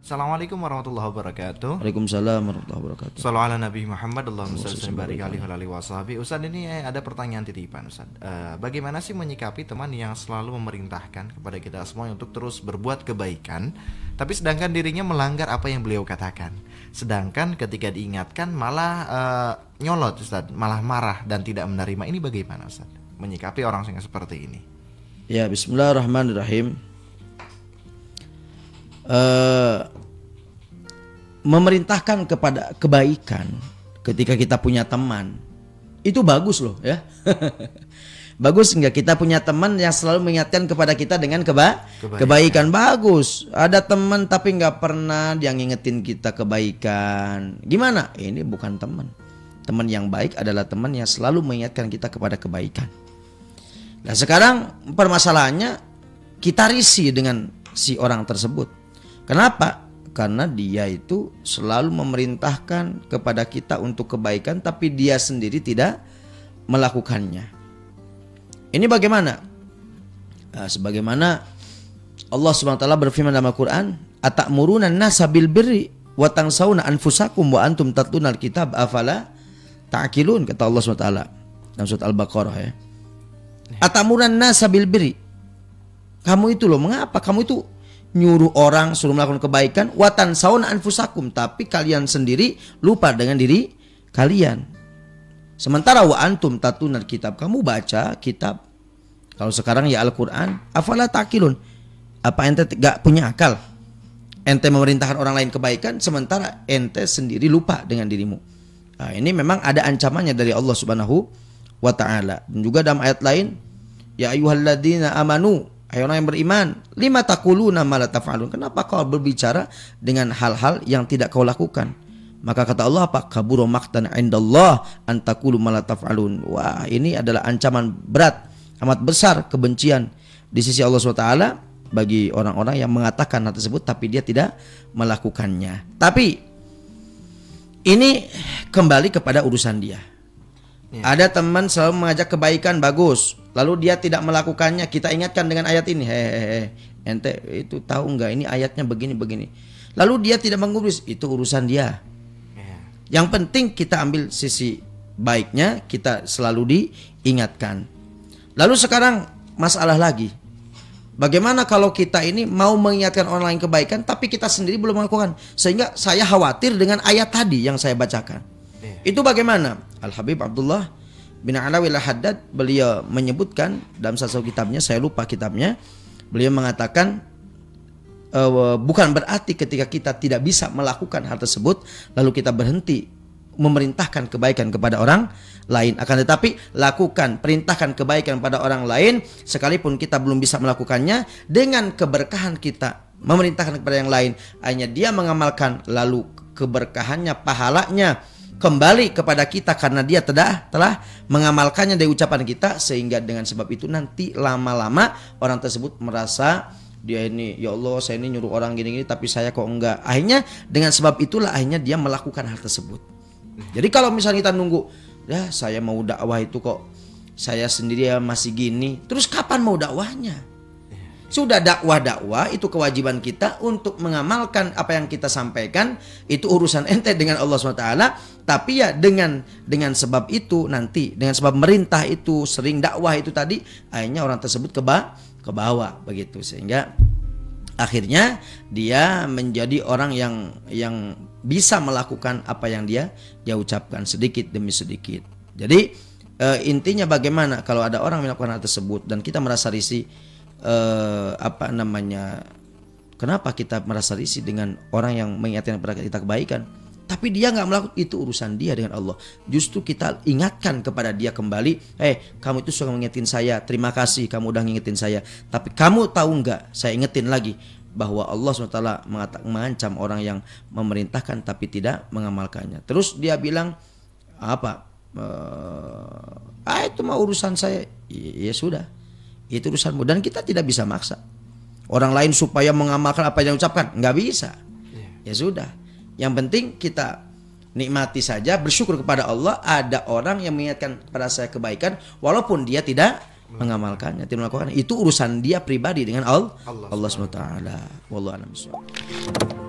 Assalamualaikum warahmatullahi wabarakatuh. Waalaikumsalam warahmatullahi wabarakatuh. Shallallahu ala Nabi Muhammad, Allahumma shalli wa barik alaihi wa alihi washabihi. Ustaz, ini ada pertanyaan titipan Ustaz. Bagaimana sih menyikapi teman yang selalu memerintahkan kepada kita semua untuk terus berbuat kebaikan, tapi sedangkan dirinya melanggar apa yang beliau katakan. Sedangkan ketika diingatkan malah nyolot Ustaz, malah marah dan tidak menerima. Ini bagaimana Ustaz? Menyikapi orang yang seperti ini. Ya, bismillahirrahmanirrahim. Memerintahkan kepada kebaikan ketika kita punya teman itu bagus loh ya. Bagus enggak kita punya teman yang selalu mengingatkan kepada kita dengan kebaikan. Bagus. Ada teman tapi nggak pernah dia ngingetin kita kebaikan. Gimana? Ini bukan teman. Teman yang baik adalah teman yang selalu mengingatkan kita kepada kebaikan. Nah sekarang permasalahannya kita risih dengan si orang tersebut. Kenapa? Karena dia itu selalu memerintahkan kepada kita untuk kebaikan, tapi dia sendiri tidak melakukannya. Ini bagaimana? Nah, sebagaimana Allah SWT berfirman dalam Al-Quran, "Atamuruna an-nasa bil birri wa tansawna anfusakum wa antum tatlunal kitab afala ta'qilun," kata Allah SWT dalam surat Al-Baqarah ya. Atamuruna an-nasa bil birri. Kamu itu loh, mengapa kamu itu nyuruh orang suruh melakukan kebaikan, watan saun anfusakum, tapi kalian sendiri lupa dengan diri kalian. Sementara wa antum tatunal kitab, kamu baca kitab. Kalau sekarang ya Al-Quran, afala taqilun, apa ente gak punya akal? Ente memerintahkan orang lain kebaikan, sementara ente sendiri lupa dengan dirimu. Nah, ini memang ada ancamannya dari Allah Subhanahu wa Ta'ala. Dan juga dalam ayat lain, ya ayyuhalladzina amanu, hai orang yang beriman, lima taquluna ma la taf'alun, kenapa kau berbicara dengan hal-hal yang tidak kau lakukan? Maka kata Allah apa? Kabura maqtan 'indallah an taqulu ma la taf'alun. Wah, ini adalah ancaman berat, amat besar kebencian di sisi Allah SWT bagi orang-orang yang mengatakan hal tersebut tapi dia tidak melakukannya. Tapi ini kembali kepada urusan dia. Ada teman selalu mengajak kebaikan, bagus, lalu dia tidak melakukannya, kita ingatkan dengan ayat ini, ente itu tahu enggak ini ayatnya begini-begini, lalu dia tidak mengurus, itu urusan dia. Yang penting kita ambil sisi baiknya, kita selalu diingatkan. Lalu sekarang masalah lagi, bagaimana kalau kita ini mau mengingatkan orang lain kebaikan tapi kita sendiri belum melakukan, sehingga saya khawatir dengan ayat tadi yang saya bacakan. Itu bagaimana? Al-Habib Abdullah bin Alawi Al-Haddad, beliau menyebutkan dalam satu kitabnya, saya lupa kitabnya, beliau mengatakan bukan berarti ketika kita tidak bisa melakukan hal tersebut lalu kita berhenti memerintahkan kebaikan kepada orang lain, akan tetapi lakukan, perintahkan kebaikan pada orang lain sekalipun kita belum bisa melakukannya, dengan keberkahan kita memerintahkan kepada yang lain, hanya dia mengamalkan lalu keberkahannya, pahalanya kembali kepada kita karena dia telah mengamalkannya dari ucapan kita, sehingga dengan sebab itu nanti lama-lama orang tersebut merasa dia ini, ya Allah saya ini nyuruh orang gini-gini tapi saya kok enggak. Akhirnya dengan sebab itulah akhirnya dia melakukan hal tersebut. Jadi kalau misalnya kita nunggu, ya saya mau dakwah itu kok saya sendiri masih gini, terus kapan mau dakwahnya? Sudah dakwah itu kewajiban kita untuk mengamalkan apa yang kita sampaikan, itu urusan ente dengan Allah SWT. Tapi ya dengan sebab itu nanti, dengan sebab merintah itu, sering dakwah itu tadi, akhirnya orang tersebut ke bawah begitu, sehingga akhirnya dia menjadi orang yang bisa melakukan apa yang dia ucapkan sedikit demi sedikit. Jadi intinya bagaimana kalau ada orang melakukan hal tersebut dan kita merasa risih, kenapa kita merasa risih dengan orang yang mengingatkan kepada kita kebaikan tapi dia nggak melakukan, itu urusan dia dengan Allah. Justru kita ingatkan kepada dia kembali, kamu itu suka mengingetin saya, terima kasih kamu udah ngingetin saya, tapi kamu tahu nggak, saya ingetin lagi bahwa Allah SWT mengancam orang yang memerintahkan tapi tidak mengamalkannya. Terus dia bilang apa? Itu mah urusan saya. Ya sudah, itu urusanmu, dan kita tidak bisa maksa orang lain supaya mengamalkan apa yang diucapkan, nggak bisa. Ya sudah, yang penting kita nikmati saja, bersyukur kepada Allah ada orang yang mengingatkan kepada saya kebaikan walaupun dia tidak mengamalkannya, tidak melakukannya. Itu urusan dia pribadi dengan Allah SWT. Wallahu a'lam bishawab.